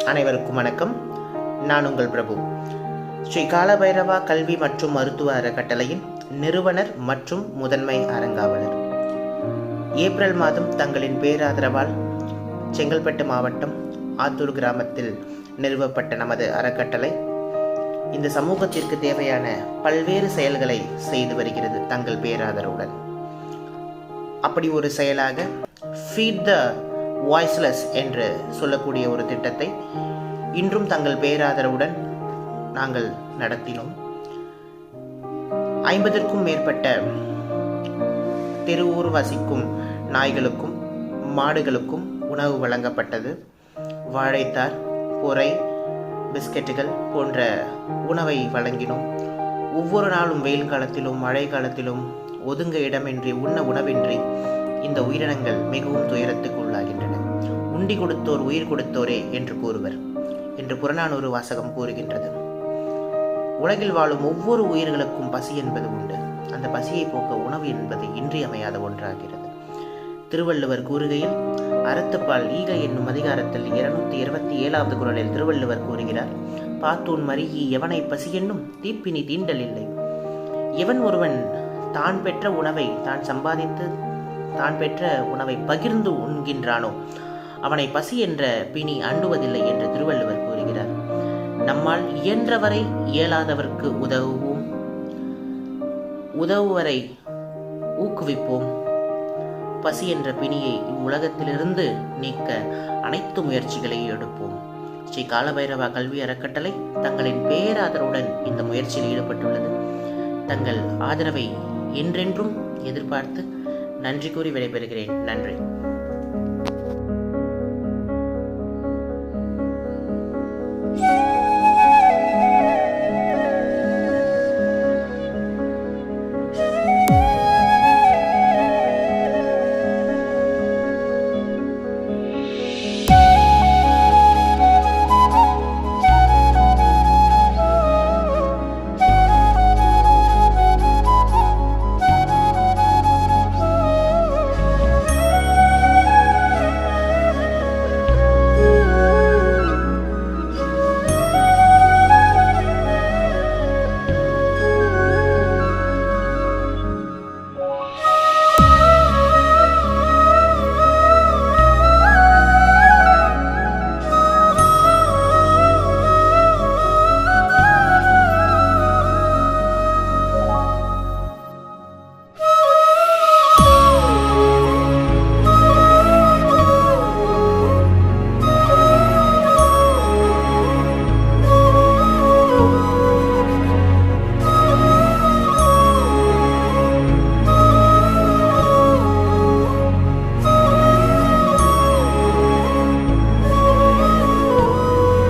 அனைவருக்கும் வணக்கம். நான் உங்கள் பிரபு. ஸ்ரீ காலபைரவா கல்வி மற்றும் மருத்துவ அறக்கட்டளையின் நிறுவனர் மற்றும் முதன்மை அறங்காவலர். ஏப்ரல் மாதம் தங்களின் பேராதரவால் செங்கல்பட்டு மாவட்டம் ஆத்தூர் கிராமத்தில் நிறுவப்பட்ட நமது அறக்கட்டளை இந்த சமூகத்திற்கு தேவையான பல்வேறு செயல்களை செய்து வருகிறது தங்கள் பேராதரவுடன். அப்படி ஒரு செயலாக ஃபீட் த வாய்ஸ்லெஸ் என்று சொல்லக்கூடிய ஒரு திட்டத்தை இன்றும் தங்கள் பேராதரவுடன் நாங்கள் நடத்தினோம். 50க்கும் மேற்பட்ட தெருவூர் வசிக்கும் நாய்களுக்கும் மாடுகளுக்கும் உணவு வழங்கப்பட்டது. வாழைத்தார், பொறை, பிஸ்கெட்டுகள் போன்ற உணவை வழங்கினோம். ஒவ்வொரு நாளும் வெயில் காலத்திலும் மழை காலத்திலும் ஒதுங்க இடமின்றி உண்ண உணவின்றி இந்த உயிரினங்கள் மிகவும் துயரத்துக்கு உள்ளாகின்றன. உண்டி கொடுத்தோர் உயிர் கொடுத்தோரே என்று கூறுவர் என்று புறநானூறு வாசகம் கூறுகின்றது. உலகில் வாழும் ஒவ்வொரு உயிர்களுக்கும் பசி என்பது உண்டு. அந்த பசியை போக்க உணவு என்பது இன்றியமையாத ஒன்றாகிறது. திருவள்ளுவர் கூறுகையில் அறத்துப்பால் ஈகை என்னும் அதிகாரத்தில் 227வது குறளில் திருவள்ளுவர் கூறுகிறார், பாத்தூன் மருகி எவனை பசி என்னும் தீப்பினி தீண்டல் இல்லை. எவன் ஒருவன் தான் பெற்ற உணவை தான் சம்பாதித்து தான் பெற்ற உணவை பகிர்ந்து உண்கின்றானோ அவனை பசி என்ற பிணி அண்டுவதில்லை என்று திருவள்ளுவர் கூறுகிறார். நம்மால் இயன்றவரை இயலாதவர்க்கு உதவுவோம், உதவுவரை ஊக்குவிப்போம். பசி என்ற பிணியை இவ்வுலகத்திலிருந்து நீக்க அனைத்து முயற்சிகளையும் எடுப்போம். ஸ்ரீ காலபைரவா கல்வி அறக்கட்டளை தங்களின் பேராதரவுடன் இந்த முயற்சியில் ஈடுபட்டுள்ளது. தங்கள் ஆதரவை என்றென்றும் எதிர்பார்த்து நன்றி கூறி விடைபெறுகிறேன். நன்றி.